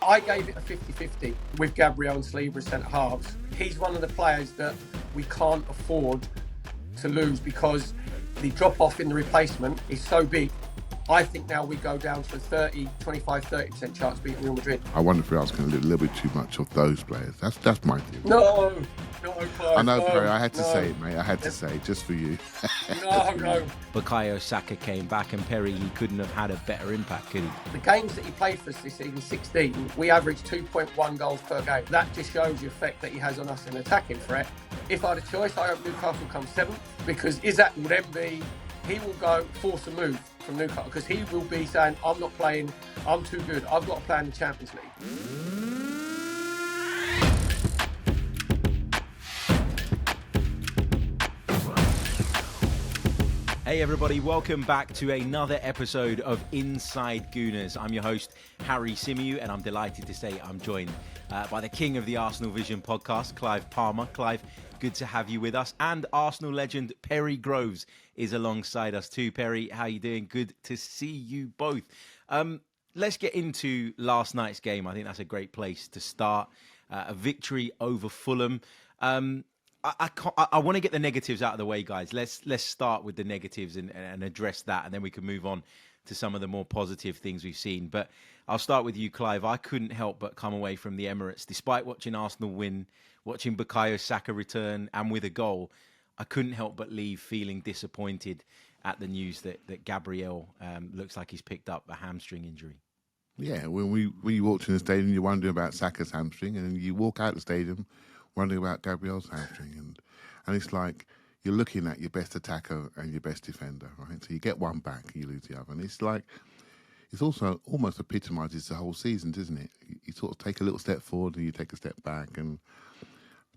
I gave it a 50-50 with Gabriel and Symeou as centre halves. He's one of the players that we can't afford to lose because the drop-off in the replacement is so big. I think now we go down to a 25-30% chance of beating Real Madrid. I wonder if we're asking a little bit too much of those players. That's my theory. No, Clive, I know, no, Perry, I had to no. say it, mate. I had to say it, just for you. No. Bukayo Saka came back, and Perry, he couldn't have had a better impact, could he? The games that he played for us this season, 16, we averaged 2.1 goals per game. That just shows the effect that he has on us in attacking threat. If I had a choice, I hope Newcastle comes 7th, because Isaac will then he will go force a move from Newcastle, because he will be saying, I'm not playing, I'm too good, I've got to play in the Champions League. Hey everybody, welcome back to another episode of Inside Gooners. I'm your host, Harry Symeou, and I'm delighted to say I'm joined by the king of the Arsenal Vision podcast, Clive Palmer. Clive, good to have you with us. And Arsenal legend Perry Groves is alongside us too. Perry, how you doing? Good to see you both. Let's get into last night's game. I think that's a great place to start. A victory over Fulham. I want to get the negatives out of the way, guys. Let's start with the negatives and address that, and then we can move on to some of the more positive things we've seen. But I'll start with you, Clive. I couldn't help but come away from the Emirates, despite watching Arsenal win, watching Bukayo Saka return, and with a goal. I couldn't help but leave feeling disappointed at the news that Gabriel looks like he's picked up a hamstring injury. Yeah, when you walked in the stadium, you're wondering about Saka's hamstring, and then you walk out the stadium wondering about Gabriel's hamstring, and it's like you're looking at your best attacker and your best defender, right? So you get one back and you lose the other, and it's like it's also almost epitomises the whole season, doesn't it? You sort of take a little step forward and you take a step back, and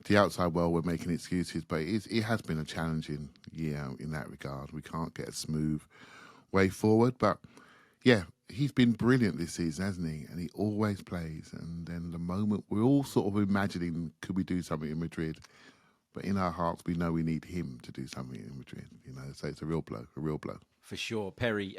the outside world we're making excuses, but it has been a challenging year in that regard. We can't get a smooth way forward, but yeah, he's been brilliant this season, hasn't he? And he always plays. And then the moment we're all sort of imagining, could we do something in Madrid? But in our hearts, we know we need him to do something in Madrid. So it's a real blow. For sure, Perry.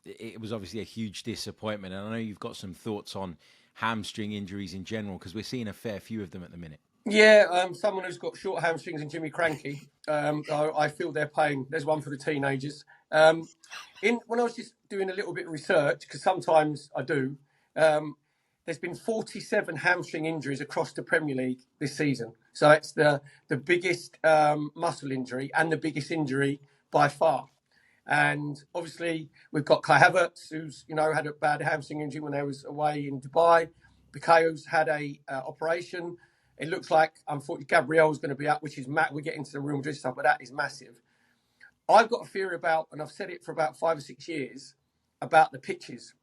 It was obviously a huge disappointment, and I know you've got some thoughts on hamstring injuries in general, because we're seeing a fair few of them at the minute. Yeah, someone who's got short hamstrings and Jimmy Cranky. I feel their pain. There's one for the teenagers. When I was just doing a little bit of research, because sometimes I do, there's been 47 hamstring injuries across the Premier League this season. So it's the biggest muscle injury and the biggest injury by far. And obviously we've got Kai Havertz, who's had a bad hamstring injury when they was away in Dubai. Bukayo's had a operation. It looks like, unfortunately, Gabriel's going to be out, which is we're getting to the Real Madrid stuff, but that is massive. I've got a theory about, and I've said it for about 5 or 6 years, about the pitches.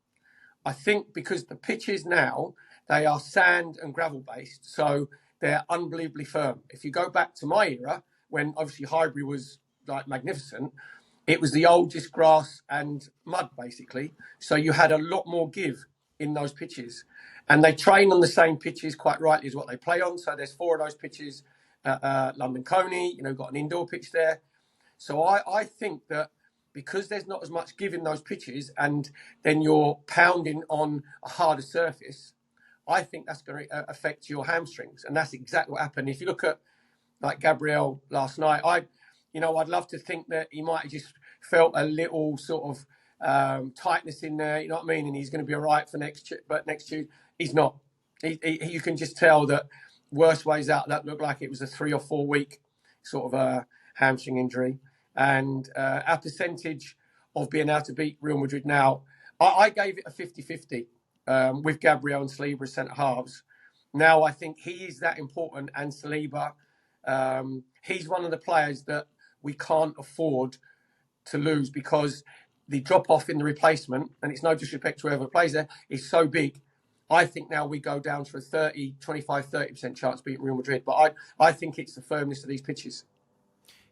I think because the pitches now, they are sand and gravel based, so they're unbelievably firm. If you go back to my era, when obviously Highbury was like magnificent, it was the old just grass and mud basically. So you had a lot more give in those pitches. And they train on the same pitches quite rightly as what they play on. So there's 4 of those pitches at London Coney, got an indoor pitch there. So I think that because there's not as much give in those pitches and then you're pounding on a harder surface, I think that's going to affect your hamstrings. And that's exactly what happened. If you look at like Gabriel last night, I'd love to think that he might have just felt a little sort of tightness in there, you know what I mean? And he's going to be all right for next Tuesday. He's not. You can just tell that worse ways out, that looked like it was a 3 or 4 week sort of a hamstring injury. And our percentage of being able to beat Real Madrid now, I gave it a 50-50 with Gabriel and Symeou as centre halves. Now I think he is that important, and Symeou, he's one of the players that we can't afford to lose because the drop-off in the replacement, and it's no disrespect to whoever plays there, is so big. I think now we go down to a 25-30% chance of beating Real Madrid. But I think it's the firmness of these pitches.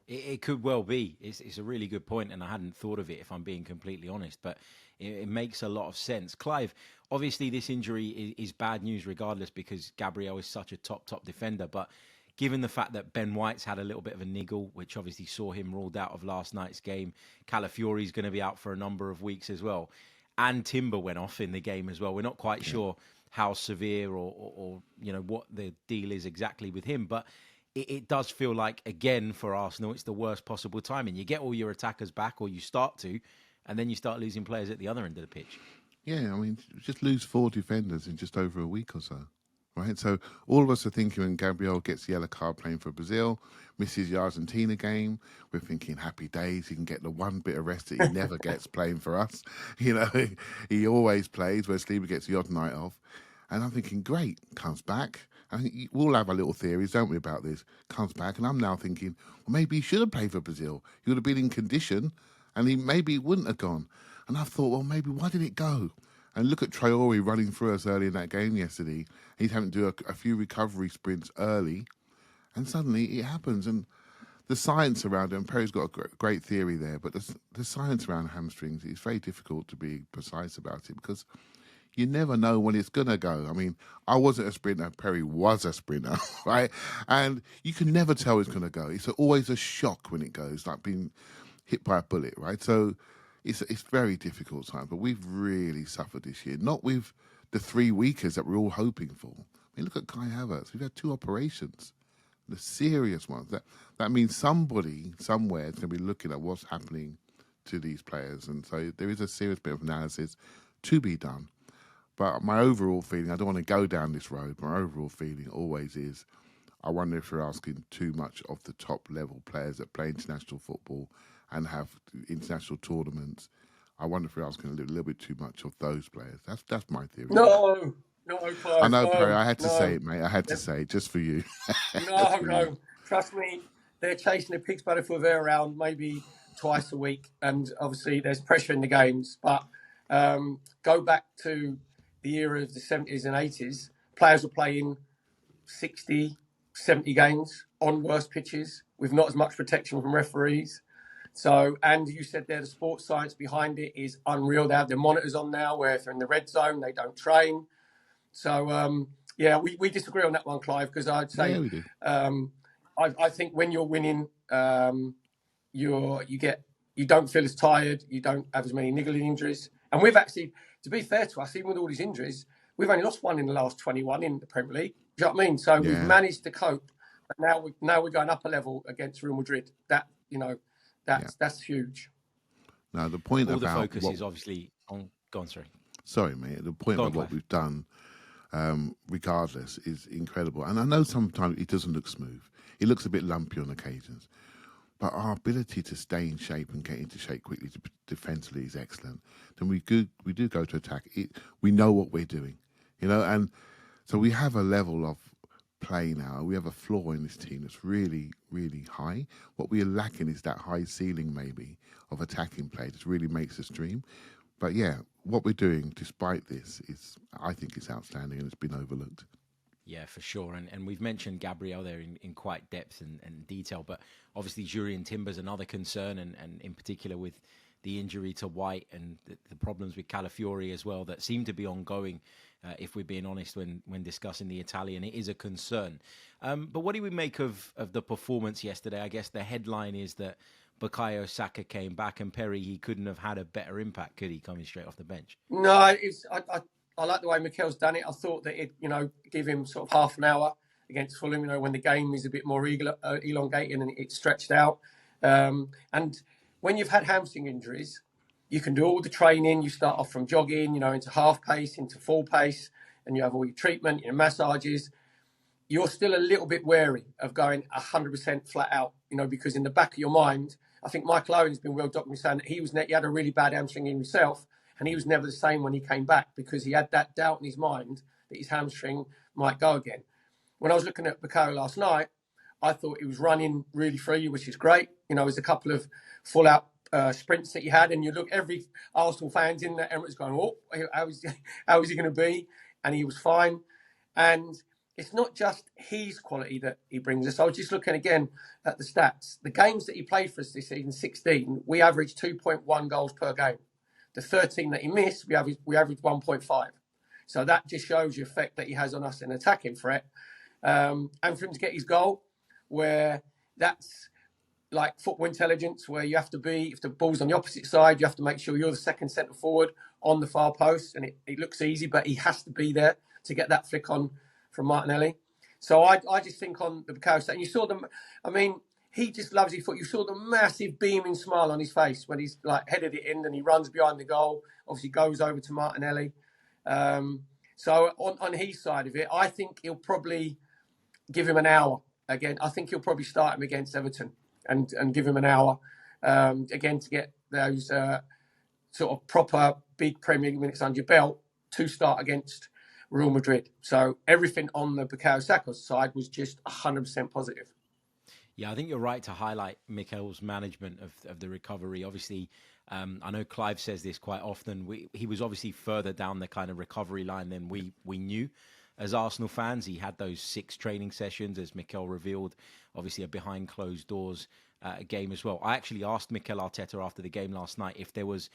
It could well be. It's a really good point, and I hadn't thought of it, if I'm being completely honest. But it makes a lot of sense. Clive, obviously this injury is bad news regardless, because Gabriel is such a top defender. But given the fact that Ben White's had a little bit of a niggle, which obviously saw him ruled out of last night's game, Calafiori's going to be out for a number of weeks as well, and Timber went off in the game as well. We're not quite sure how severe or what the deal is exactly with him, but it does feel like, again, for Arsenal, it's the worst possible timing. You get all your attackers back, or you start to, and then you start losing players at the other end of the pitch. Yeah, I mean, just lose 4 defenders in just over a week or so, right? So all of us are thinking when Gabriel gets the yellow card playing for Brazil, misses the Argentina game, we're thinking happy days. He can get the one bit of rest that he never gets playing for us. He always plays, where Sleeper gets the odd night off. And I'm thinking, great, comes back. I think we'll have our little theories, don't we, about this? Comes back, and I'm now thinking, well, maybe he should have played for Brazil. He would have been in condition, and maybe he wouldn't have gone. And I thought, well, maybe why did it go? And look at Traore running through us early in that game yesterday. He's having to do a few recovery sprints early, and suddenly it happens. And the science around it, and Perry's got a great theory there, but the science around hamstrings is very difficult to be precise about it, because you never know when it's going to go. I mean, I wasn't a sprinter. Perry was a sprinter, right? And you can never tell it's going to go. It's always a shock when it goes, like being hit by a bullet, right? So it's very difficult time. But we've really suffered this year, not with the 3 weekers that we're all hoping for. I mean, look at Kai Havertz. We've had 2 operations, the serious ones. That means somebody somewhere is going to be looking at what's happening to these players. And so there is a serious bit of analysis to be done. But my overall feeling, I don't want to go down this road, my overall feeling always is, I wonder if we're asking too much of the top level players that play international football and have international tournaments. I wonder if we're asking a little bit too much of those players. That's my theory. No, Clive. I know, no, Perry, I had to no. say it, mate. I had to say it just for you. No. Trust me, they're chasing a pig's bladder for their round maybe twice a week. And obviously there's pressure in the games. But go back to the era of the 70s and 80s, players were playing 60, 70 games on worse pitches with not as much protection from referees. So, and you said there, the sports science behind it is unreal. They have their monitors on now where if they're in the red zone, they don't train. So, we disagree on that one, Clive, because I'd say Yeah, we do. I think when you're winning, you don't feel as tired, you don't have as many niggling injuries. And we've actually, to be fair to us, even with all these injuries, we've only lost 1 in the last 21 in the Premier League. Do you know what I mean? So we've managed to cope. But now we're going up a level against Real Madrid. That's huge. Now the point all about the focus is obviously on. Go on, sorry. Sorry, mate. The point about what we've done, regardless, is incredible. And I know sometimes it doesn't look smooth. It looks a bit lumpy on occasions. But our ability to stay in shape and get into shape quickly defensively is excellent. Then we do go to attack. We know what we're doing, and so we have a level of play now. We have a floor in this team that's really, really high. What we are lacking is that high ceiling, maybe, of attacking play that really makes us dream. But yeah, what we're doing, despite this, I think it's outstanding and it's been overlooked. Yeah, for sure. And we've mentioned Gabriel there in quite depth and detail, but obviously Jurriën Timber's another concern, and in particular with the injury to White and the problems with Calafiori as well that seem to be ongoing, if we're being honest, when discussing the Italian. It is a concern. But what do we make of the performance yesterday? I guess the headline is that Bukayo Saka came back, and Perry, he couldn't have had a better impact, could he, coming straight off the bench? No, I like the way Mikel's done it. I thought that it, give him sort of half an hour against Fulham, when the game is a bit more elongated and it's stretched out. And when you've had hamstring injuries, you can do all the training. You start off from jogging, into half pace, into full pace, and you have all your treatment, your massages. You're still a little bit wary of going 100% flat out, because in the back of your mind, I think Michael Owen's been well documented saying that he had a really bad hamstring in himself, and he was never the same when he came back because he had that doubt in his mind that his hamstring might go again. When I was looking at Bukayo last night, I thought he was running really free, which is great. There's a couple of full-out sprints that he had, and you look, every Arsenal fans in the Emirates going, "Oh, how is he going to be?" And he was fine. And it's not just his quality that he brings us. I was just looking again at the stats. The games that he played for us this season, 16, we averaged 2.1 goals per game. The 13 that he missed, we averaged 1.5. So that just shows the effect that he has on us in attacking threat. And for him to get his goal, where that's like football intelligence, where you have to be, if the ball's on the opposite side, you have to make sure you're the second centre forward on the far post. And it looks easy, but he has to be there. to get that flick on from Martinelli. So I just think on the Bukayo Saka, and you saw them. I mean, he just loves his foot. You saw the massive beaming smile on his face when he's like headed it in and he runs behind the goal. Obviously goes over to Martinelli. So on his side of it, I think he'll probably give him an hour again. I think he'll probably start him against Everton and give him an hour again to get those sort of proper big Premier League minutes under your belt to start against Real Madrid. So everything on the Bukayo Saka side was just 100% positive. Yeah, I think you're right to highlight Mikel's management of the recovery. Obviously, I know Clive says this quite often. He was obviously further down the kind of recovery line than we knew. As Arsenal fans, he had those 6 training sessions, as Mikel revealed, obviously a behind closed doors game as well. I actually asked Mikel Arteta after the game last night if there was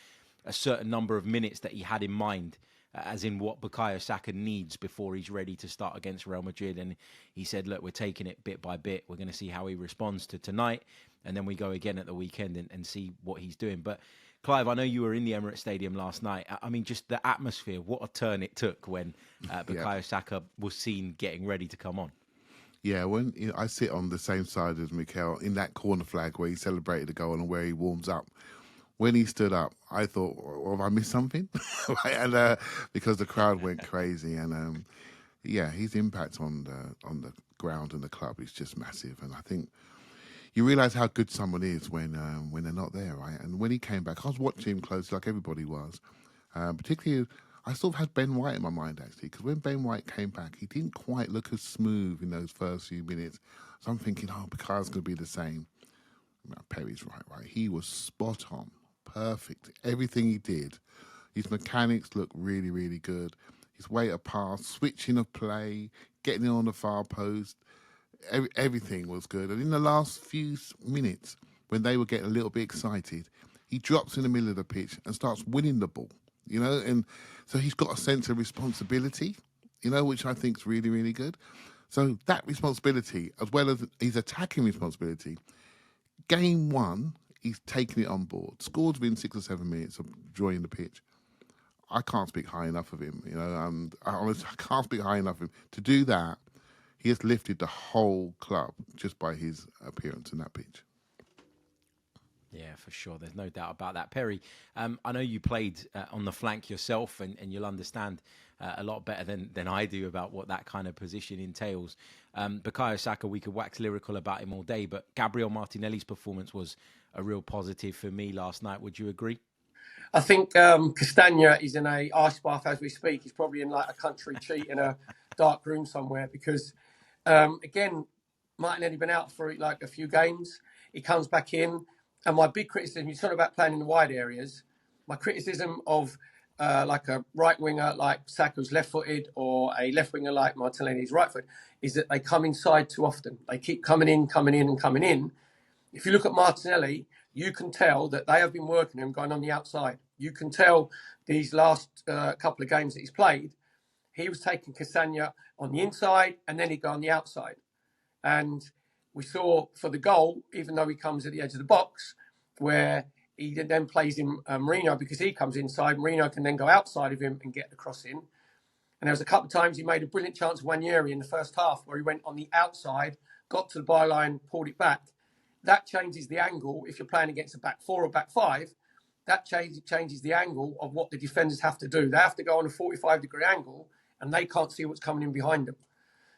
a certain number of minutes that he had in mind, as in what Bukayo Saka needs before he's ready to start against Real Madrid. And he said, look, we're taking it bit by bit. We're going to see how he responds to tonight. And then we go again at the weekend and see what he's doing. But Clive, I know you were in the Emirates Stadium last night. I mean, just the atmosphere, what a turn it took when Bukayo Saka was seen getting ready to come on. Yeah, when I sit on the same side as Mikel in that corner flag where he celebrated the goal and where he warms up. When he stood up, I thought, have I missed something? And because the crowd went crazy, and his impact on the ground and the club is just massive. And I think you realise how good someone is when they're not there, right? And when he came back, I was watching him closely, like everybody was. Particularly, I sort of had Ben White in my mind actually, because when Ben White came back, he didn't quite look as smooth in those first few minutes. So I'm thinking, Bukayo's going to be the same. Perry's right. He was spot on. Perfect. Everything he did. His mechanics looked really, really good. His way of pass, switching of play, getting it on the far post, everything was good. And in the last few minutes, when they were getting a little bit excited, he drops in the middle of the pitch and starts winning the ball, and so he's got a sense of responsibility, which I think is really, really good. So that responsibility, as well as his attacking responsibility, game one, he's taken it on board. Scored within 6 or 7 minutes of joining the pitch. I can't speak high enough of him, I honestly can't speak high enough of him. To do that, he has lifted the whole club just by his appearance in that pitch. Yeah, for sure. There's no doubt about that. Perry, I know you played on the flank yourself, and you'll understand a lot better than I do about what that kind of position entails. Bukayo Saka, we could wax lyrical about him all day, but Gabriel Martinelli's performance was a real positive for me last night. Would you agree? I think Castagna is in a ice bath as we speak. He's probably in like a country cheat in a dark room somewhere because, again, Martinelli been out for like a few games. He comes back in. And my big criticism, you're talking about playing in the wide areas. My criticism of like a right winger like Saka's left-footed or a left winger like Martinelli's right-footed is that they come inside too often. They keep coming in. If you look at Martinelli, you can tell that they have been working him going on the outside. You can tell these last couple of games that he's played, he was taking Castagna on the inside and then he'd go on the outside. And we saw for the goal, even though he comes at the edge of the box, where he then plays in Marino because he comes inside. Marino can then go outside of him and get the cross in. And there was a couple of times he made a brilliant chance of Wanyeri in the first half where he went on the outside, got to the byline, pulled it back. That changes the angle. If you're playing against a back four or back five, that changes the angle of what the defenders have to do. They have to go on a 45-degree angle and they can't see what's coming in behind them.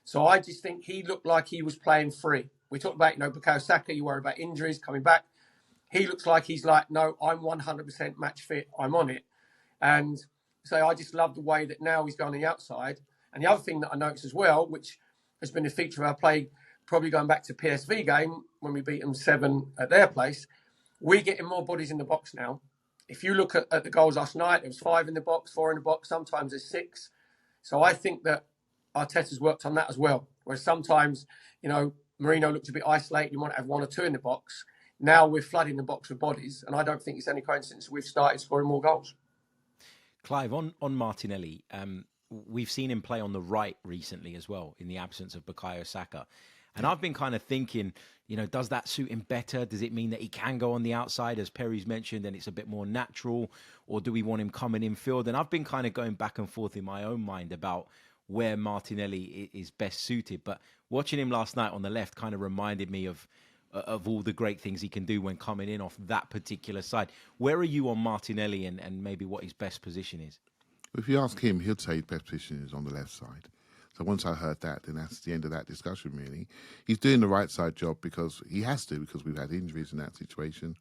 So I just think he looked like he was playing free. We talked about, Bukayo Saka, you worry about injuries coming back. He looks like he's like, no, I'm 100% match fit. I'm on it. And so I just love the way that now he's going on the outside. And the other thing that I noticed as well, which has been a feature of our play, probably going back to PSV game when we beat them 7 at their place, we're getting more bodies in the box now. If you look at the goals last night, there was 5 in the box, 4 in the box. Sometimes there's 6. So I think that Arteta's worked on that as well. Whereas sometimes, Marino looked a bit isolated. You might have 1 or 2 in the box. Now we're flooding the box with bodies, and I don't think it's any coincidence we've started scoring more goals. Clive, on Martinelli, we've seen him play on the right recently as well, in the absence of Bukayo Saka. And I've been kind of thinking, does that suit him better? Does it mean that he can go on the outside, as Perry's mentioned, and it's a bit more natural? Or do we want him coming in field? And I've been kind of going back and forth in my own mind about where Martinelli is best suited. But watching him last night on the left kind of reminded me of all the great things he can do when coming in off that particular side. Where are you on Martinelli and maybe what his best position is? If you ask him, he'll say his best position is on the left side. So once I heard that, then that's the end of that discussion, really. He's doing the right side job because he has to, because we've had injuries in that situation.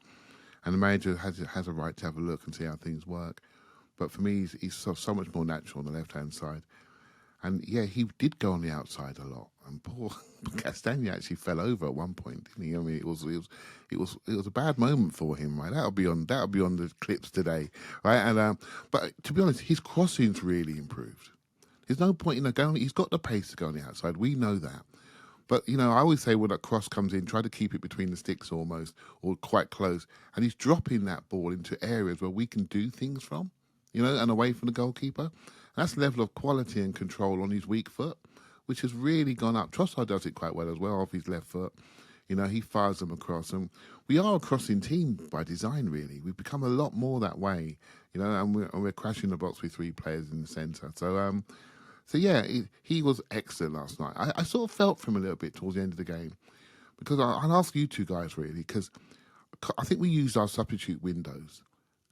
And the manager has a right to have a look and see how things work. But for me, he's so much more natural on the left-hand side. And yeah, he did go on the outside a lot. And poor Castagna actually fell over at one point, didn't he? I mean, it was a bad moment for him, right? That'll be on the clips today, right? And but to be honest, his crossing's really improved. There's no point in going. He's got the pace to go on the outside. We know that. But, I always say when that cross comes in, try to keep it between the sticks almost, or quite close. And he's dropping that ball into areas where we can do things from, and away from the goalkeeper. And that's the level of quality and control on his weak foot, which has really gone up. Trossard does it quite well as well off his left foot. He fires them across. And we are a crossing team by design, really. We've become a lot more that way, and we're crashing the box with three players in the centre. So yeah, he was excellent last night. I sort of felt for him a little bit towards the end of the game, because I'll ask you two guys really, because I think we used our substitute windows,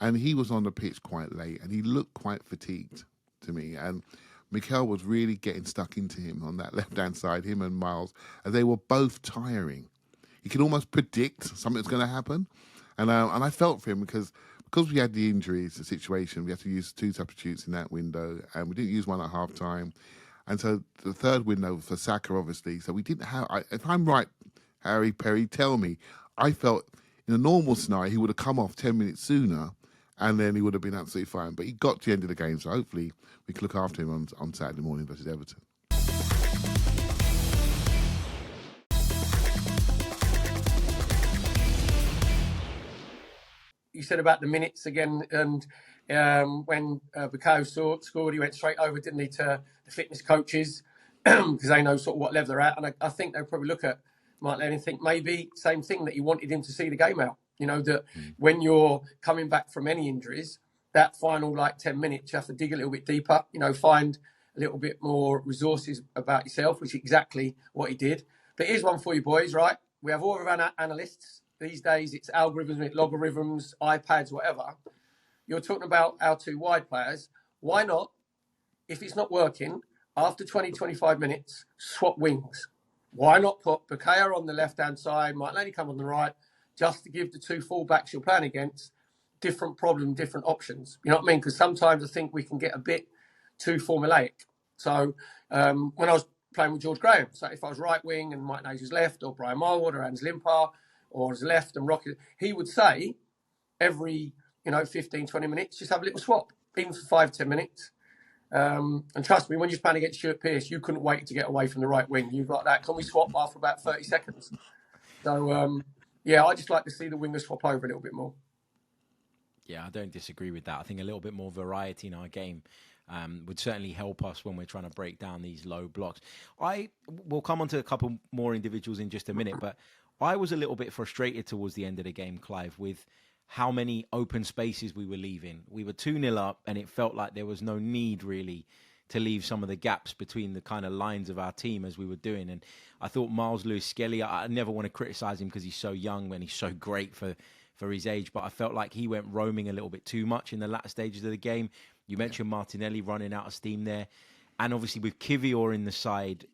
and he was on the pitch quite late, and he looked quite fatigued to me, and Mikel was really getting stuck into him on that left-hand side, him and Miles, and they were both tiring. You can almost predict something's going to happen, and I felt for him because we had the injuries, the situation, we had to use two substitutes in that window, and we didn't use one at half time. And so the third window for Saka, obviously. So we didn't have, if I'm right, Harry Perry, tell me, I felt in a normal scenario, he would have come off 10 minutes sooner, and then he would have been absolutely fine. But he got to the end of the game, so hopefully we can look after him on Saturday morning versus Everton. You said about the minutes again, and when Bukayo scored, he went straight over, didn't he, to the fitness coaches, because they know sort of what level they're at. And I think they'll probably look at Martinelli and think maybe same thing, that he wanted him to see the game out. That when you're coming back from any injuries, that final 10 minutes, you have to dig a little bit deeper, find a little bit more resources about yourself, which is exactly what he did. But here's one for you boys, right? We have all of our analysts. These days, it's algorithms, logarithms, iPads, whatever. You're talking about our two wide players. Why not, if it's not working, after 20, 25 minutes, swap wings? Why not put Bukayo on the left-hand side, Martinelli come on the right, just to give the two fullbacks you're playing against different problem, different options? You know what I mean? Because sometimes I think we can get a bit too formulaic. So when I was playing with George Graham, so if I was right wing and Martinelli was left, or Brian Marwood or Hans Limpar, or as left and Rocky, he would say every 15, 20 minutes, just have a little swap, even for 5, 10 minutes. And trust me, when you're playing against Stuart Pearce, you couldn't wait to get away from the right wing. You've got that. Can we swap after about 30 seconds? So, I just like to see the wingers swap over a little bit more. Yeah, I don't disagree with that. I think a little bit more variety in our game would certainly help us when we're trying to break down these low blocks. We'll come on to a couple more individuals in just a minute, but I was a little bit frustrated towards the end of the game, Clive, with how many open spaces we were leaving. We were 2-0 up, and it felt like there was no need, really, to leave some of the gaps between the kind of lines of our team as we were doing. And I thought Miles Lewis-Skelly, I never want to criticise him because he's so young and he's so great for his age, but I felt like he went roaming a little bit too much in the latter stages of the game. You mentioned Martinelli running out of steam there. And obviously with Kivior in the side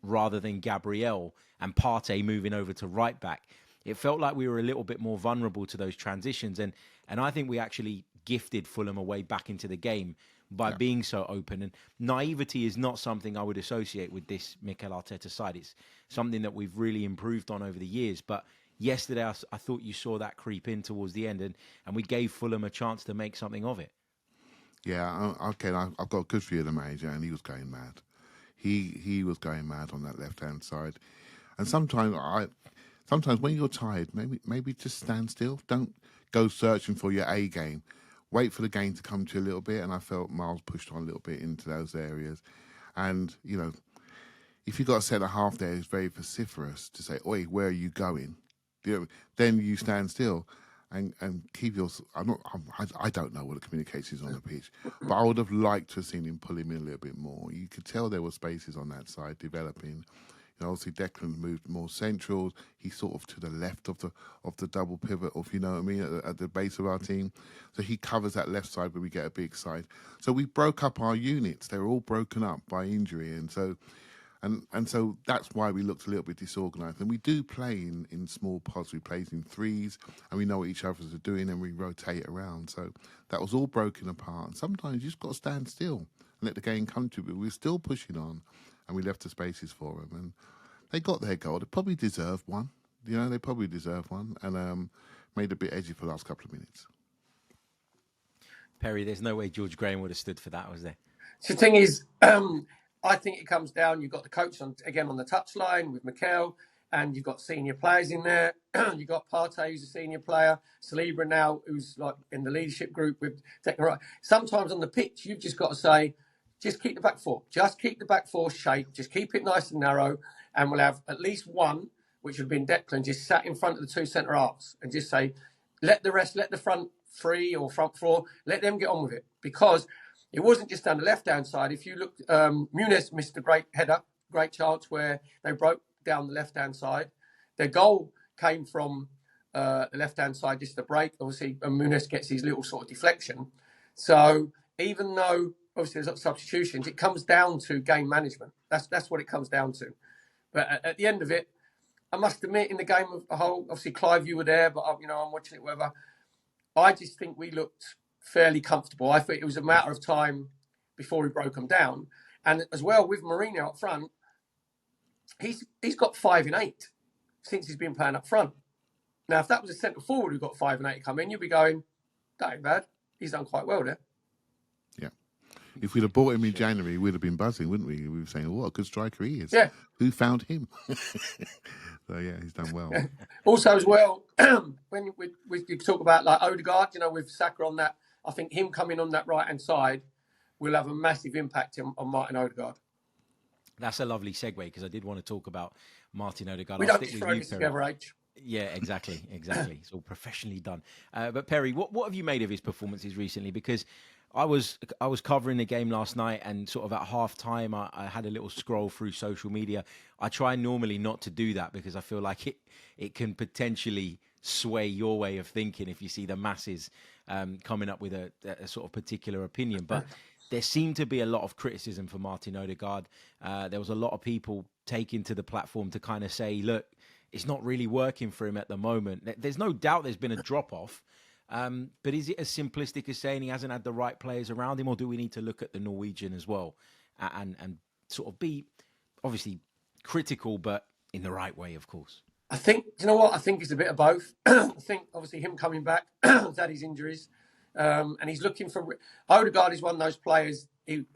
rather than Gabriel, and Partey moving over to right back, it felt like we were a little bit more vulnerable to those transitions. And I think we actually gifted Fulham a way back into the game by being so open. And naivety is not something I would associate with this Mikel Arteta side. It's something that we've really improved on over the years. But yesterday, I thought you saw that creep in towards the end, and we gave Fulham a chance to make something of it. Yeah, okay, I've got a good view of the manager, and he was going mad. He was going mad on that left-hand side. And sometimes when you're tired, maybe just stand still. Don't go searching for your A game. Wait for the game to come to you a little bit. And I felt Miles pushed on a little bit into those areas. And, if you've got a centre-half there who's very vociferous to say, oi, where are you going? Then you stand still. and keep your. I don't know what the communication is on the pitch, but I would have liked to have seen him pull him in a little bit more. You could tell there were spaces on that side developing. Obviously Declan moved more central. He's sort of to the left of the double pivot, if you know what I mean, at the base of our team. So he covers that left side, but we get a big side. So we broke up our units. They were all broken up by injury, and so that's why we looked a little bit disorganised. And we do play in small pods. We play in threes, and we know what each others are doing, and we rotate around. So that was all broken apart. And sometimes you just got to stand still and let the game come to you. But we're still pushing on, and we left the spaces for them. And they got their goal. They probably deserved one. They probably deserved one, and made a bit edgy for the last couple of minutes. Perry, there's no way George Graham would have stood for that, was there? So the thing is, I think it comes down, you've got the coach on the touchline with Mikel, and you've got senior players in there. You've got Partey, who's a senior player, Saliba now, who's like in the leadership group with Declan. Sometimes on the pitch, you've just got to say, just keep the back four. Just keep the back four shape. Just keep it nice and narrow, and we'll have at least one, which would have been Declan, just sat in front of the two centre-halves and just say, let the front three or front four, let them get on with it. Because it wasn't just down the left-hand side. If you look, Muniz missed a great header, great chance where they broke down the left-hand side. Their goal came from the left-hand side, just a break. Obviously, Muniz gets his little sort of deflection. So even though, obviously, there's substitutions, it comes down to game management. That's what it comes down to. But at the end of it, I must admit, in the game of a whole, obviously, Clive, you were there, but, I'm watching it, whatever. I just think we looked fairly comfortable. I think it was a matter of time before we broke them down. And as well, with Mourinho up front, he's got 5 in 8 since he's been playing up front. Now, if that was a centre forward who got 5 in 8 come in, you'd be going, that ain't bad. He's done quite well there. Yeah. If we'd have bought him in January, we'd have been buzzing, wouldn't we? We were saying, what a good striker he is. Yeah. Who found him? So, yeah, he's done well. Also, as well, when we talk about like Odegaard, with Saka on that, I think him coming on that right-hand side will have a massive impact on Martin Odegaard. That's a lovely segue, because I did want to talk about Martin Odegaard. We don't just throw this together, H. Yeah, exactly. It's all professionally done. But Perry, what have you made of his performances recently? Because I was covering the game last night, and sort of at half time, I had a little scroll through social media. I try normally not to do that, because I feel like it can potentially sway your way of thinking if you see the masses coming up with a sort of particular opinion. But there seemed to be a lot of criticism for Martin Odegaard. There was a lot of people taking to the platform to kind of say, look, it's not really working for him at the moment. There's no doubt there's been a drop-off. But is it as simplistic as saying he hasn't had the right players around him, or do we need to look at the Norwegian as well and sort of be obviously critical, but in the right way, of course? I think, you know what? I think it's a bit of both. I think obviously him coming back, he's had his injuries, and he's looking for. Odegaard is one of those players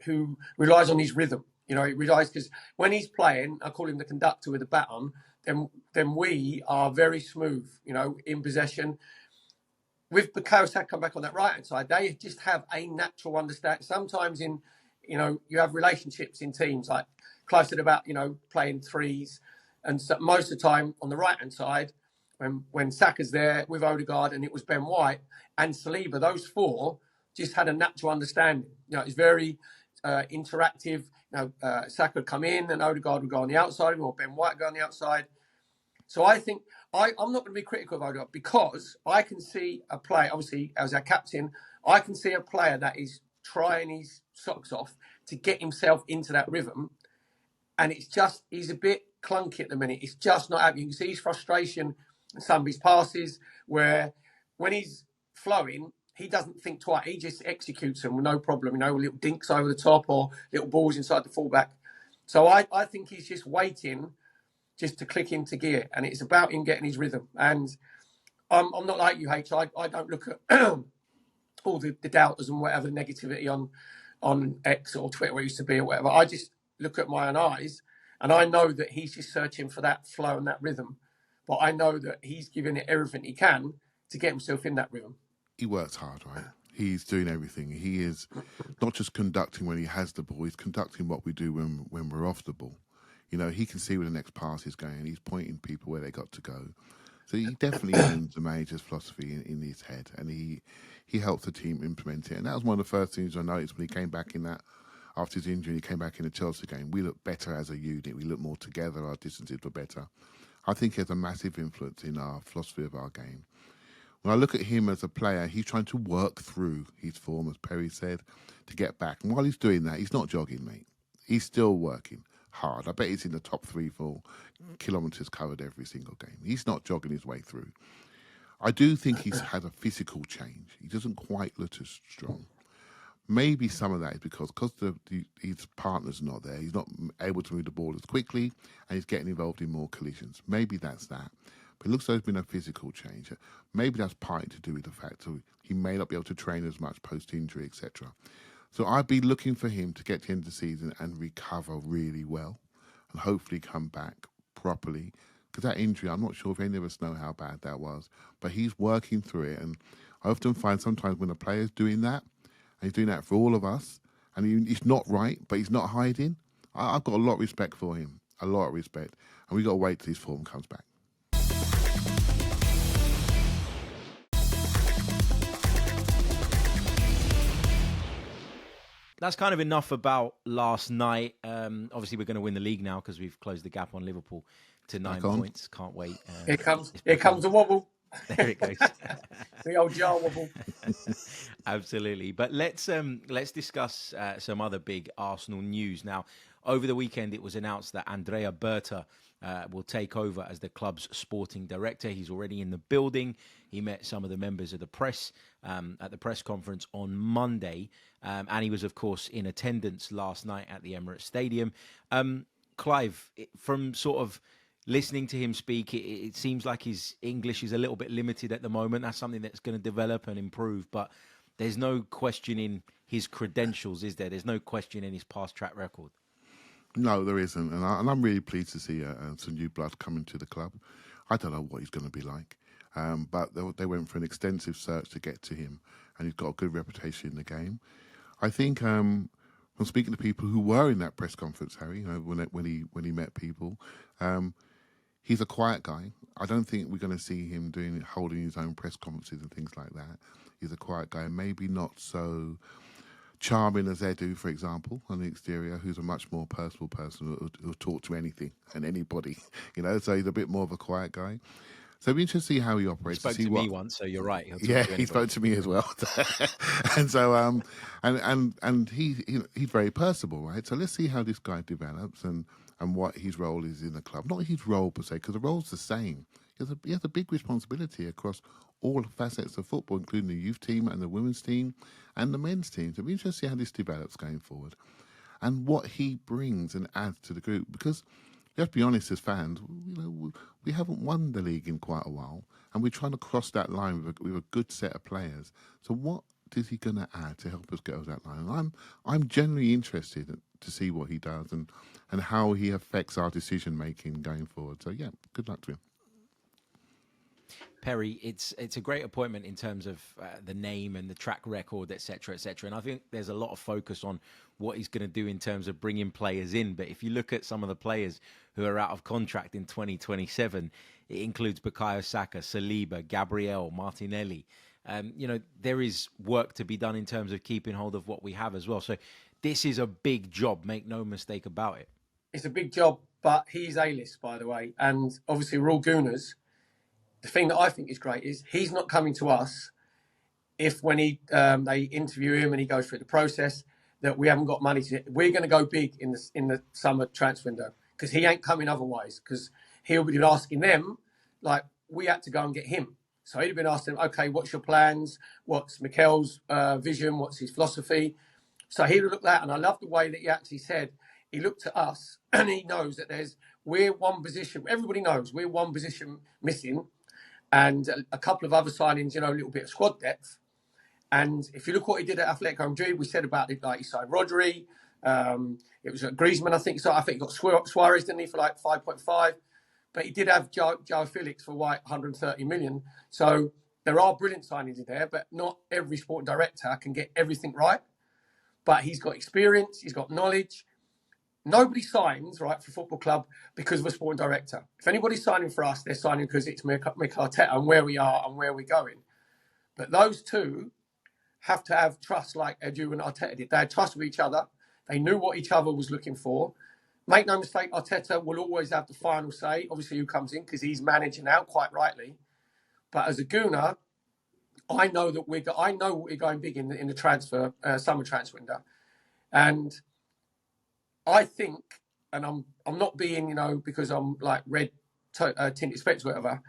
who relies on his rhythm. He relies, because when he's playing, I call him the conductor with the baton. Then we are very smooth, in possession. With Bukayo Saka come back on that right-hand side, they just have a natural understanding. Sometimes you have relationships in teams, like Clive said about, playing threes. And so most of the time on the right-hand side, when Saka's there with Odegaard, and it was Ben White and Saliba, those four just had a natural understanding. It's very interactive. Saka would come in and Odegaard would go on the outside, or Ben White would go on the outside. So I think I'm not going to be critical of Odegaard, because I can see a player, obviously, as our captain, I can see a player that is trying his socks off to get himself into that rhythm. And he's a bit clunky at the minute. It's just not happening. You can see his frustration in some of his passes, where when he's flowing, he doesn't think twice. He just executes them with no problem, little dinks over the top or little balls inside the fullback. So I think he's just waiting just to click into gear, and it's about him getting his rhythm. And I'm not like you, H. I don't look at all the doubters and whatever negativity on X or Twitter where it used to be or whatever. I just look at my own eyes, and I know that he's just searching for that flow and that rhythm. But I know that he's giving it everything he can to get himself in that rhythm. He works hard, right? He's doing everything. He is not just conducting when he has the ball, he's conducting what we do when we're off the ball. He can see where the next pass is going. He's pointing people where they got to go. So he definitely owns the manager's philosophy in his head, and he helped the team implement it. And that was one of the first things I noticed when he came back in that, after his injury, he came back in the Chelsea game. We looked better as a unit. We looked more together. Our distances were better. I think he has a massive influence in our philosophy of our game. When I look at him as a player, he's trying to work through his form, as Perry said, to get back. And while he's doing that, he's not jogging, mate. He's still working hard. I bet he's in the top 3-4 kilometres covered every single game. He's not jogging his way through. I do think he's had a physical change. He doesn't quite look as strong. Maybe some of that is because his partner's not there. He's not able to move the ball as quickly, and he's getting involved in more collisions. Maybe that's that. But it looks like there's been a physical change. Maybe that's partly to do with the fact that he may not be able to train as much post-injury, etc. So I'd be looking for him to get to the end of the season and recover really well and hopefully come back properly. Because that injury, I'm not sure if any of us know how bad that was, but he's working through it. And I often find sometimes when a player's doing that, and he's doing that for all of us, and he's not right, but he's not hiding, I've got a lot of respect for him, a lot of respect. And we've got to wait till his form comes back. That's kind of enough about last night. Obviously, we're going to win the league now because we've closed the gap on Liverpool to 9 points. Can't wait. Here comes the wobble. There it goes. The old jar wobble. Absolutely. But let's discuss some other big Arsenal news. Now, over the weekend, it was announced that Andrea Berta will take over as the club's sporting director. He's already in the building. He met some of the members of the press at the press conference on Monday. And he was, of course, in attendance last night at the Emirates Stadium. Clive, from sort of listening to him speak, it seems like his English is a little bit limited at the moment. That's something that's going to develop and improve. But there's no questioning his credentials, is there? There's no question in his past track record. No, there isn't. And I'm really pleased to see some new blood coming to the club. I don't know what he's going to be like. But they went for an extensive search to get to him. And he's got a good reputation in the game. I think from speaking to people who were in that press conference, Harry, when he met people, he's a quiet guy. I don't think we're going to see him holding his own press conferences and things like that. He's a quiet guy, maybe not so charming as Edu, for example, on the exterior, who's a much more personal person who'll talk to anything and anybody, so he's a bit more of a quiet guy. So it'd be interesting to see how he operates. He spoke to me once, so you're right. He spoke to me as well. And so, and he's very personable, right? So let's see how this guy develops and what his role is in the club. Not his role per se, because the role's the same. He has a big responsibility across all facets of football, including the youth team and the women's team and the men's team. So it'll be interesting to see how this develops going forward and what he brings and adds to the group. Because you have to be honest, as fans, we haven't won the league in quite a while, and we're trying to cross that line with a good set of players. So what is he going to add to help us get over that line? And I'm genuinely interested to see what he does and how he affects our decision making going forward. So yeah, good luck to him. Perry, it's a great appointment in terms of the name and the track record, et cetera, et cetera. And I think there's a lot of focus on what he's going to do in terms of bringing players in. But if you look at some of the players who are out of contract in 2027, it includes Bukayo Saka, Saliba, Gabriel, Martinelli. There is work to be done in terms of keeping hold of what we have as well. So this is a big job, make no mistake about it. It's a big job, but he's A-list, by the way. And obviously we're all Gooners. The thing that I think is great is he's not coming to us if when they interview him and he goes through the process that we haven't got money to. We're going to go big in the summer transfer window because he ain't coming otherwise, because he'll be asking them, like, we had to go and get him. So he'd have been asking them, okay, what's your plans? What's Mikel's vision? What's his philosophy? So he would look at that, and I love the way that he actually said, he looked at us and he knows that we're one position. Everybody knows we're one position missing. And a couple of other signings, a little bit of squad depth. And if you look what he did at Atletico Madrid, we said about it, like he signed Rodri. It was Griezmann, I think. So I think he got Suarez, didn't he, for like 5.5. But he did have João Felix for 130 million. So there are brilliant signings in there, but not every sporting director can get everything right. But he's got experience, he's got knowledge. nobody signs, right, for a football club because of a sporting director. If anybody's signing for us, they're signing because it's Mikel Arteta and where we are and where we're going. But those two have to have trust like Edu and Arteta did. They had trust with each other. They knew what each other was looking for. Make no mistake, Arteta will always have the final say, obviously, who comes in, because he's managing out, quite rightly. But as a Gooner, I know that we're going big in the transfer summer transfer window, and I think, and I'm not being, because I'm like red tinted specs, whatever.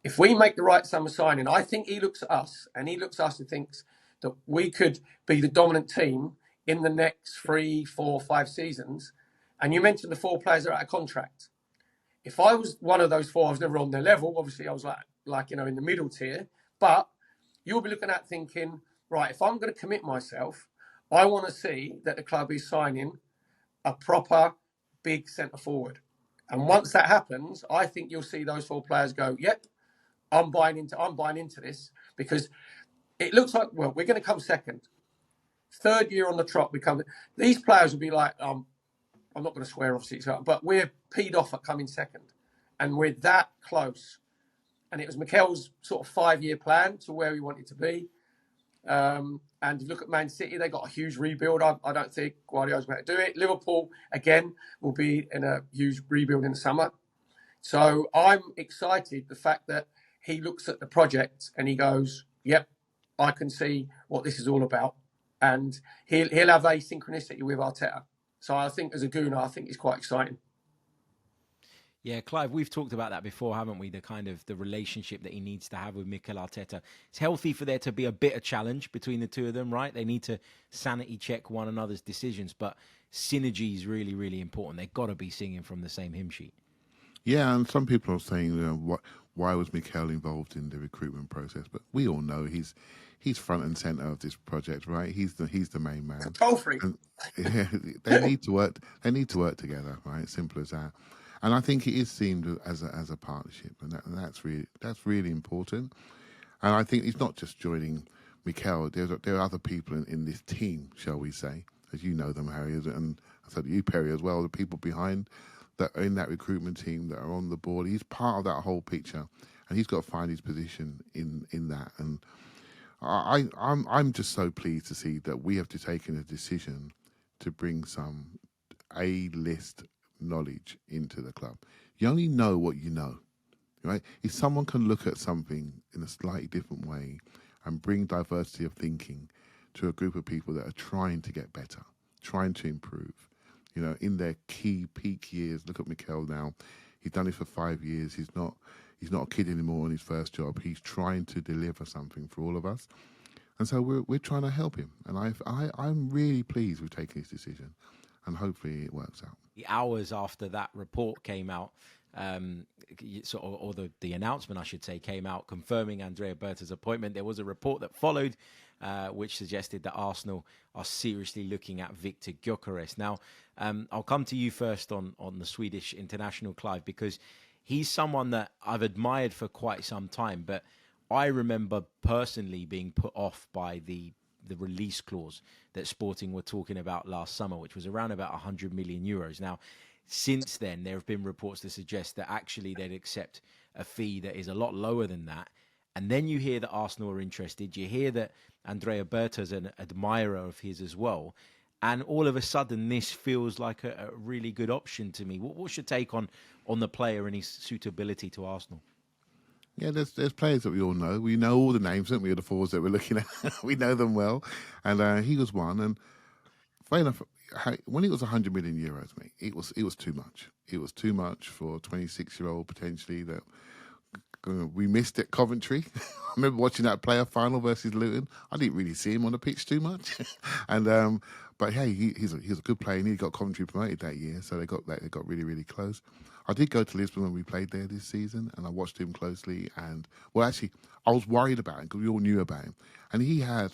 If we make the right summer signing, I think he looks at us and thinks that we could be the dominant team in the next 3, 4, 5 seasons. And you mentioned the 4 players that are out of contract. If I was one of those 4, I was never on their level. Obviously, I was like in the middle tier. But you'll be looking at thinking, right, if I'm going to commit myself, I want to see that the club is signing a proper big centre forward. And once that happens, I think you'll see those 4 players go, yep, I'm buying into this, because it looks like, well, we're going to come second. 3rd year on the trot, these players will be like, I'm not going to swear, obviously, but we're peed off at coming second. And we're that close. And it was Mikel's sort of 5-year plan to where he wanted to be. And if you look at Man City, they got a huge rebuild. I don't think Guardiola's going to do it. Liverpool, again, will be in a huge rebuild in the summer. So I'm excited, the fact that he looks at the project and he goes, yep, I can see what this is all about. And he'll have a synchronicity with Arteta. So I think as a Gooner, I think it's quite exciting. Yeah, Clive, we've talked about that before, haven't we? The relationship that he needs to have with Mikel Arteta. It's healthy for there to be a bit of challenge between the two of them, right? They need to sanity check one another's decisions, but synergy is really, really important. They've got to be singing from the same hymn sheet. Yeah, and some people are saying, why was Mikel involved in the recruitment process? But we all know he's front and center of this project, right? He's the main man. Control freak. And, yeah, they need to work. They need to work together, right? Simple as that. And I think it is seen as a partnership, and that's really important. And I think it's not just joining Mikel. There are other people in this team, shall we say, as you know them, Harry, and I said you, Perry, as well. The people behind that are in that recruitment team that are on the board. He's part of that whole picture, and he's got to find his position in that. And I'm just so pleased to see that we have taken a decision to bring some A-list knowledge into the club. You only know what you know, right? If someone can look at something in a slightly different way and bring diversity of thinking to a group of people that are trying to get better, trying to improve, in their key peak years. Look at Mikel now. He's done it for 5 years. He's not a kid anymore in his first job. He's trying to deliver something for all of us. And so we're trying to help him. And I'm really pleased with taking this decision. And hopefully it works out. The hours after that report came out, the announcement, I should say, came out confirming Andrea Berta's appointment, there was a report that followed, which suggested that Arsenal are seriously looking at Victor Gyökeres. Now, I'll come to you first on the Swedish international, Clive, because he's someone that I've admired for quite some time, but I remember personally being put off by the release clause that Sporting were talking about last summer, which was around about 100 million euros. Now, since then, there have been reports to suggest that actually they'd accept a fee that is a lot lower than that. And then you hear that Arsenal are interested. You hear that Andrea Berta's an admirer of his as well. And all of a sudden, this feels like a really good option to me. What's your take on the player and his suitability to Arsenal? Yeah, there's players that we all know. We know all the names, don't we, of the forwards that we're looking at. We know them well. And he was one. And fair enough, when it was 100 million euros, mate, it was too much. It was too much for a 26-year-old potentially that we missed at Coventry. I remember watching that player final versus Luton. I didn't really see him on the pitch too much. And but hey, he's a good player. And he got Coventry promoted that year, so they got really, really close. I did go to Lisbon when we played there this season, and I watched him closely. And well, actually, I was worried about him because we all knew about him, and he had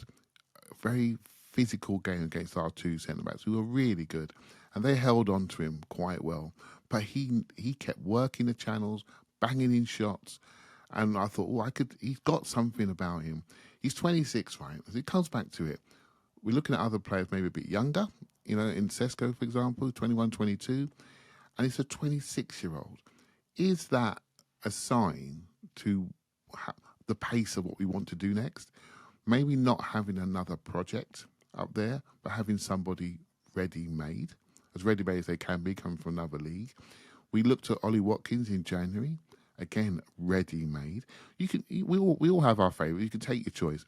a very physical game against our 2 centre backs who were really good, and they held on to him quite well. But he kept working the channels, banging in shots. And I thought, he's got something about him. He's 26, right? As it comes back to it, we're looking at other players maybe a bit younger, in Sesko, for example, 21, 22, and it's a 26-year-old. Is that a sign to the pace of what we want to do next? Maybe not having another project up there, but having somebody ready-made, as ready-made as they can be, coming from another league. We looked at Ollie Watkins in January, again, ready-made. We all have our favourite. You can take your choice.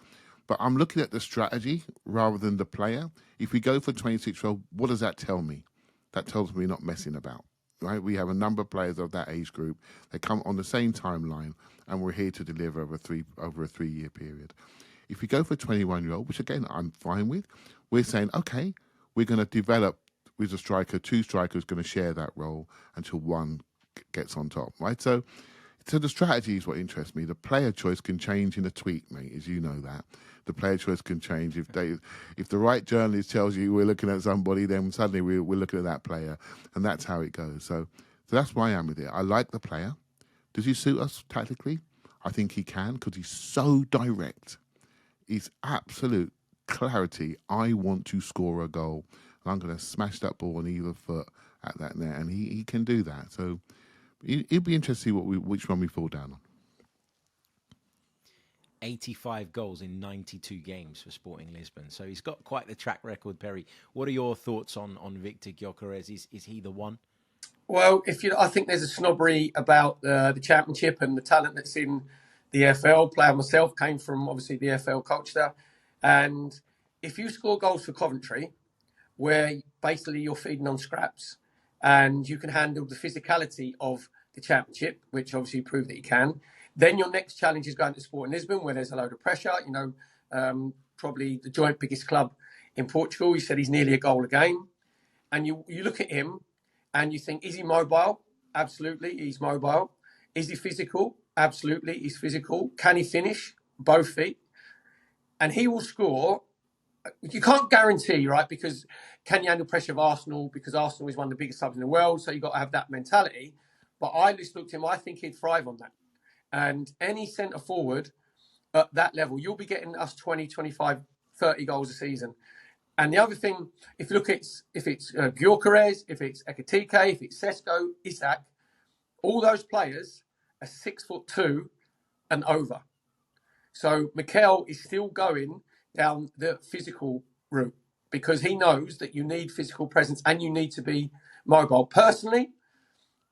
But I'm looking at the strategy rather than the player. If we go for 26-year-old, what does that tell me? That tells me we're not messing about, right? We have a number of players of that age group. They come on the same timeline, and we're here to deliver over a 3-year period. If we go for 21-year-old, which again I'm fine with, we're saying, okay, we're going to develop with a striker, 2 strikers going to share that role until one gets on top, right? So the strategy is what interests me. The player choice can change in a tweet, mate, as you know that. The player choice can change if the right journalist tells you we're looking at somebody, then suddenly we're looking at that player, and that's how it goes. So that's why I am with it. I like the player. Does he suit us tactically? I think he can, because he's so direct. He's absolute clarity. I want to score a goal, and I'm going to smash that ball on either foot at that net, and he can do that. So it'd be interesting to see which one we fall down on. 85 goals in 92 games for Sporting Lisbon. So he's got quite the track record, Perry. What are your thoughts on Victor Gyökeres? Is he the one? Well, I think there's a snobbery about the Championship and the talent that's in the EFL. Player myself, came from obviously the EFL culture. And if you score goals for Coventry, where basically you're feeding on scraps and you can handle the physicality of the Championship, which obviously proved that you can, then your next challenge is going to Sporting Lisbon, where there's a load of pressure. Probably the joint biggest club in Portugal. He said he's nearly a goal a game. And you look at him and you think, is he mobile? Absolutely, he's mobile. Is he physical? Absolutely, he's physical. Can he finish? Both feet. And he will score. You can't guarantee, right? Because can you handle pressure of Arsenal? Because Arsenal is one of the biggest clubs in the world. So you've got to have that mentality. But I just looked at him. I think he'd thrive on that. And any centre forward at that level, you'll be getting us 20, 25, 30 goals a season. And the other thing, if you look at if it's Gyökeres, if it's Ekitike, if it's Sesko, Isak, all those players are 6'2" and over. So Mikel is still going down the physical route because he knows that you need physical presence and you need to be mobile. Personally,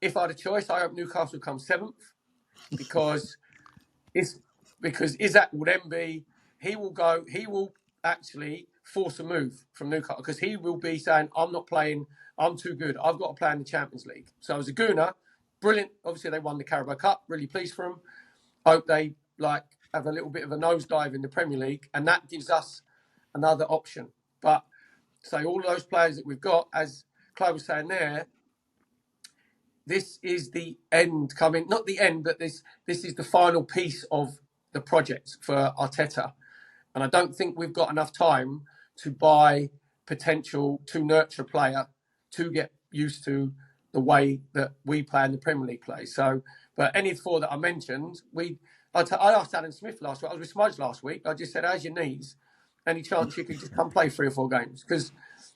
if I had a choice, I hope Newcastle comes 7th because Isak will then be, he will actually force a move from Newcastle because he will be saying, I'm not playing, I'm too good, I've got to play in the Champions League. So as a Gooner, brilliant. Obviously they won the Carabao Cup, really pleased for them. Hope they have a little bit of a nosedive in the Premier League, and that gives us another option. But say all of those players that we've got, as Clive was saying there, this is the end coming, not the end, but this is the final piece of the project for Arteta. And I don't think we've got enough time to buy potential, to nurture a player, to get used to the way that we play in the Premier League play. So, but any 4 that I mentioned, I asked Alan Smith last week, I was with Smudge last week, I just said, how's your knees? Any chance you could just come play 3 or 4 games? Because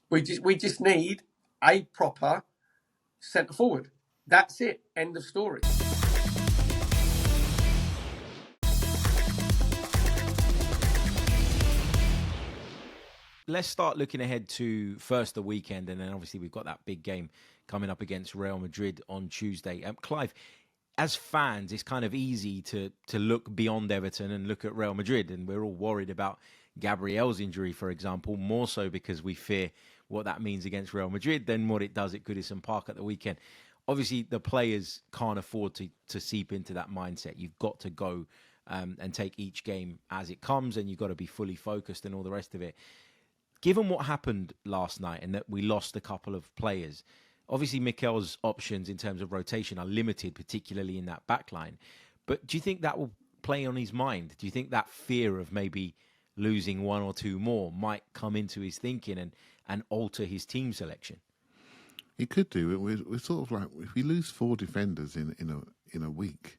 we just need a proper centre forward. That's it. End of story. Let's start looking ahead to first the weekend, and then obviously we've got that big game coming up against Real Madrid on Tuesday. Clive, as fans, it's kind of easy to look beyond Everton and look at Real Madrid, and we're all worried about Gabriel's injury, for example, more so because we fear what that means against Real Madrid than what it does at Goodison Park at the weekend. Obviously, the players can't afford to seep into that mindset. You've got to go and take each game as it comes, and you've got to be fully focused and all the rest of it. Given what happened last night and that we lost a couple of players, obviously Mikel's options in terms of rotation are limited, particularly in that back line. But do you think that will play on his mind? Do you think that fear of maybe losing 1 or 2 more might come into his thinking and alter his team selection? It could do. We're sort of like, if we lose 4 defenders in a week,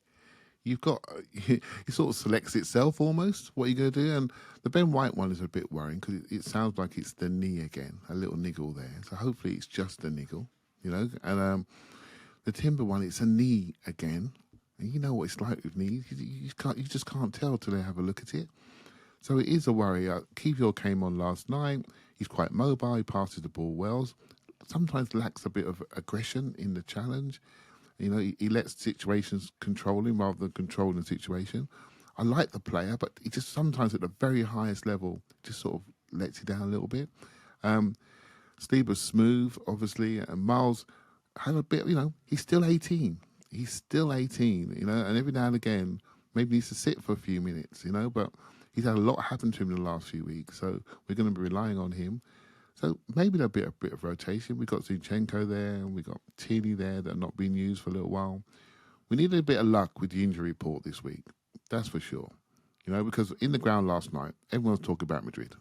you've got it sort of selects itself almost what you're going to do. And the Ben White one is a bit worrying because it sounds like it's the knee again, a little niggle there. So hopefully it's just a niggle, you know. And the Timber one, it's a knee again, and you know what it's like with knees. You just can't tell till they have a look at it. So it is a worry. Kivior came on last night. He's quite mobile. He passes the ball well. Sometimes lacks a bit of aggression in the challenge. You know, he lets situations control him rather than controlling the situation. I like the player, but he just sometimes at the very highest level just sort of lets you down a little bit. Steve was smooth, obviously, and Miles had a bit, you know, he's still 18. He's still 18, you know, and every now and again, maybe needs to sit for a few minutes, you know, but he's had a lot happen to him in the last few weeks, so we're going to be relying on him. So maybe there'll be a bit of rotation. We've got Zinchenko there, and we've got Tini there that are not being used for a little while. We need a bit of luck with the injury report this week, that's for sure. You know, because in the ground last night, everyone was talking about Madrid.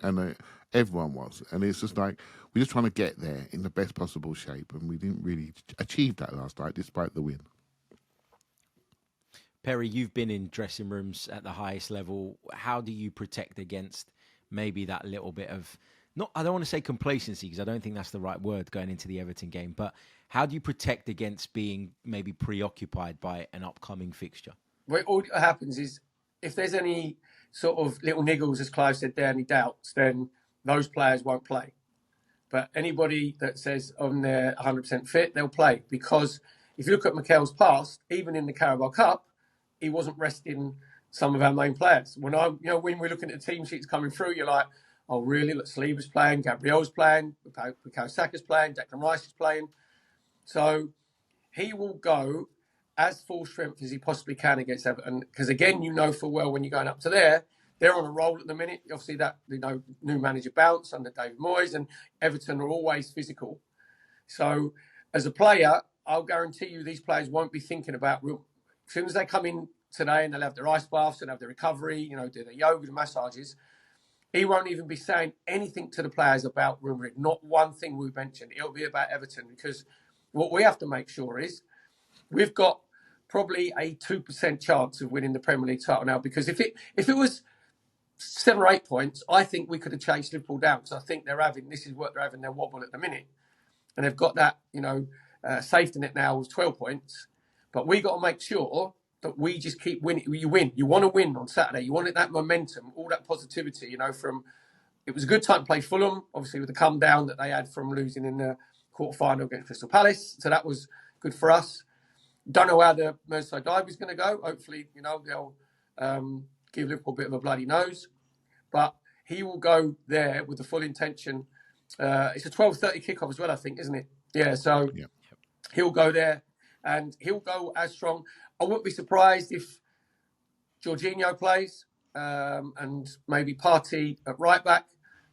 And everyone was. And it's just like, we're just trying to get there in the best possible shape, and we didn't really achieve that last night, despite the win. Perry, you've been in dressing rooms at the highest level. How do you protect against maybe that little bit of, not, I don't want to say complacency, because I don't think that's the right word going into the Everton game, but how do you protect against being maybe preoccupied by an upcoming fixture? What all happens is, if there's any sort of little niggles, as Clive said there, any doubts, then those players won't play. But anybody that says they're 100% fit, they'll play. Because if you look at Mikel's past, even in the Carabao Cup, he wasn't resting some of our main players. When we're looking at the team sheets coming through, you're like, oh, really? Look, Saliba's playing, Gabriel's playing, Bukayo Saka's playing, Declan Rice is playing. So he will go as full strength as he possibly can against Everton. Because again, you know full well when you're going up to there, they're on a roll at the minute. Obviously, that new manager bounce under David Moyes, and Everton are always physical. So as a player, I'll guarantee you these players won't be thinking about real. As soon as they come in today and they'll have their ice baths and have their recovery, do their yoga and massages, he won't even be saying anything to the players about Real Madrid. Not one thing we mentioned. It'll be about Everton, because what we have to make sure is we've got probably a 2% chance of winning the Premier League title now. Because if it was 7 or 8 points, I think we could have chased Liverpool down, because I think this is what they're having their wobble at the minute. And they've got that, safety net now with 12 points. But we got to make sure that we just keep winning. You win. You want to win on Saturday. You want that momentum, all that positivity, from... It was a good time to play Fulham, obviously, with the come down that they had from losing in the quarter-final against Crystal Palace. So that was good for us. Don't know how the Merseyside derby is going to go. Hopefully, they'll give Liverpool a bit of a bloody nose. But he will go there with the full intention. It's a 12:30 kickoff as well, I think, isn't it? Yeah, so Yeah. He'll go there and he'll go as strong. I wouldn't be surprised if Jorginho plays and maybe Partey at right back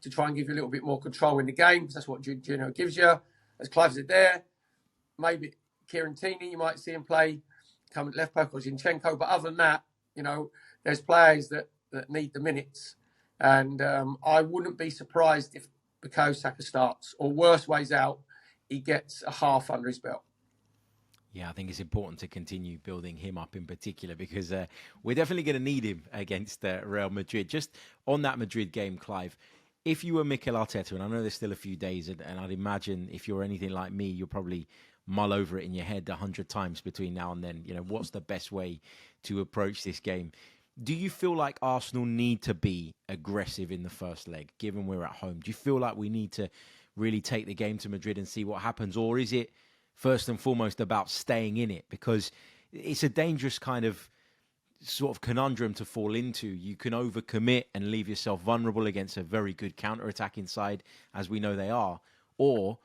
to try and give you a little bit more control in the game, because that's what Jorginho gives you. As Clive said there, maybe Kieran Tierney, you might see him play coming left back, or Zinchenko. But other than that, there's players that need the minutes. And I wouldn't be surprised if Bukayo Saka starts, or worst ways out, he gets a half under his belt. Yeah, I think it's important to continue building him up in particular, because we're definitely going to need him against Real Madrid. Just on that Madrid game, Clive, if you were Mikel Arteta, and I know there's still a few days, and I'd imagine if you're anything like me, you'll probably mull over it in your head 100 times between now and then. What's the best way to approach this game? Do you feel like Arsenal need to be aggressive in the first leg, given we're at home? Do you feel like we need to really take the game to Madrid and see what happens? Or is it first and foremost about staying in it? Because it's a dangerous kind of sort of conundrum to fall into. You can overcommit and leave yourself vulnerable against a very good counter-attacking side, as we know they are. Or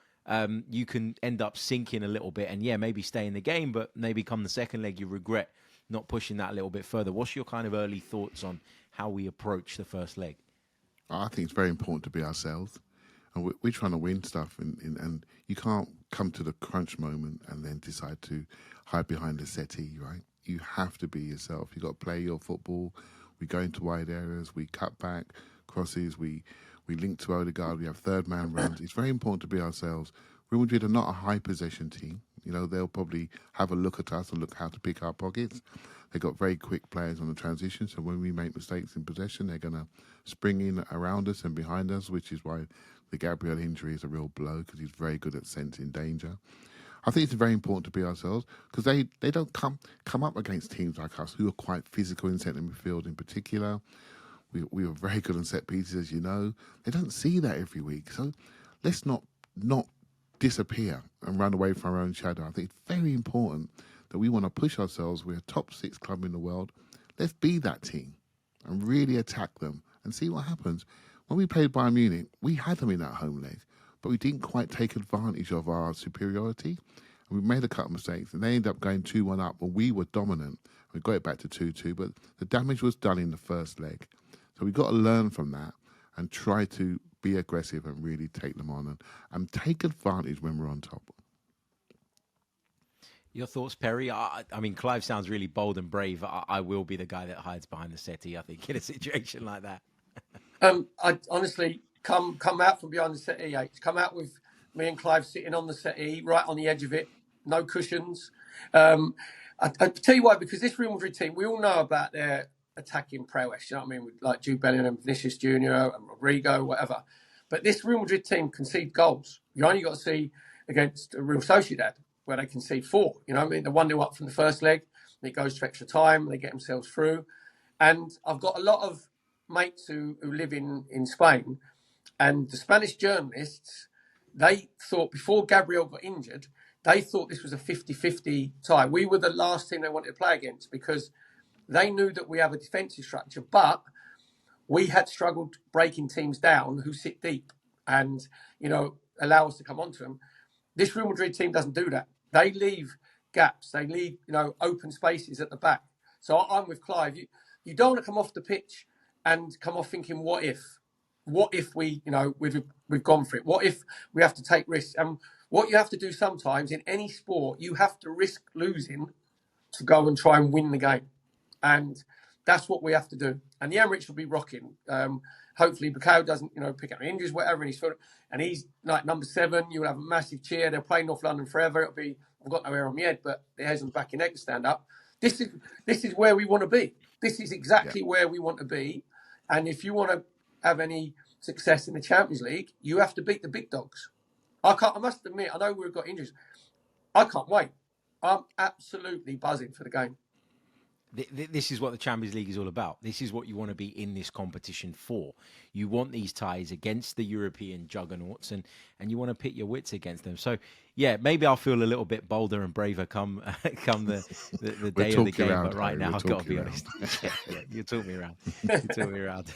you can end up sinking a little bit and, maybe stay in the game, but maybe come the second leg, you regret not pushing that a little bit further. What's your kind of early thoughts on how we approach the first leg? I think it's very important to be ourselves. And we're trying to win stuff, and you can't come to the crunch moment and then decide to hide behind the settee, right? You have to be yourself. You've got to play your football. We go into wide areas. We cut back crosses. We link to Odegaard. We have third man runs. It's very important to be ourselves. Real Madrid are not a high possession team. You know, they'll probably have a look at us and look how to pick our pockets. They've got very quick players on the transition, so when we make mistakes in possession, they're going to spring in around us and behind us, which is why the Gabriel injury is a real blow, because he's very good at sensing danger. I think it's very important to be ourselves, because they don't come up against teams like us who are quite physical in centre midfield in particular. We are very good on set pieces, as you know. They don't see that every week. So let's not disappear and run away from our own shadow. I think it's very important that we want to push ourselves. We're a top 6 club in the world. Let's be that team and really attack them and see what happens. When we played Bayern Munich, we had them in that home leg, but we didn't quite take advantage of our superiority. And we made a couple of mistakes, and they ended up going 2-1 up when we were dominant. We got it back to 2-2, but the damage was done in the first leg. So we've got to learn from that and try to be aggressive and really take them on and take advantage when we're on top. Your thoughts, Perry? I mean, Clive sounds really bold and brave. I will be the guy that hides behind the settee, I think, in a situation like that. I honestly come out from behind the settee, come out with me and Clive sitting on the settee, right on the edge of it, no cushions. I tell you why, because this Real Madrid team, we all know about their attacking prowess, you know what I mean, with like Jude Bellingham, Vinicius Junior and Rodrigo, whatever. But this Real Madrid team concede goals. You only got to see against Real Sociedad where they concede 4. You know what I mean? They're 1-0 up from the first leg, and it goes to extra time, they get themselves through. And I've got a lot of mates who live in Spain, and the Spanish journalists, they thought before Gabriel got injured, they thought this was a 50-50 tie. We were the last team they wanted to play against because they knew that we have a defensive structure, but we had struggled breaking teams down who sit deep and, you know, allow us to come onto them. This Real Madrid team doesn't do that. They leave gaps. They leave, you know, open spaces at the back. So I'm with Clive. You don't want to come off the pitch and come off thinking, what if? What if we, you know, we've gone for it? What if we have to take risks? And what you have to do sometimes in any sport, you have to risk losing to go and try and win the game. And that's what we have to do. And the Emirates will be rocking. Hopefully, Bukayo doesn't, you know, pick up injuries, whatever, and he's like number 7. You'll have a massive cheer. They're playing North London forever. It'll be, I've got no hair on my head, but it hasn't back your neck to stand up. This is where we want to be. This is exactly where we want to be. And if you want to have any success in the Champions League, you have to beat the big dogs. I must admit, I know we've got injuries. I can't wait. I'm absolutely buzzing for the game. This is what the Champions League is all about. This is what you want to be in this competition for. You want these ties against the European juggernauts, and you want to pit your wits against them. So, yeah, maybe I'll feel a little bit bolder and braver come the day of the game. But right now, I've got to be honest. yeah, you talk me around. You talk me around.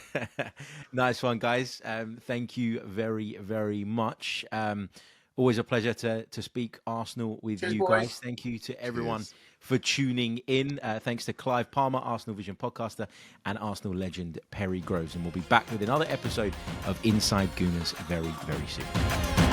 Nice one, guys. Thank you very, very much. Always a pleasure to speak Arsenal with you guys. Thank you to everyone for tuning in. Thanks to Clive Palmer, Arsenal Vision podcaster, and Arsenal legend Perry Groves. And we'll be back with another episode of Inside Gooners very, very soon.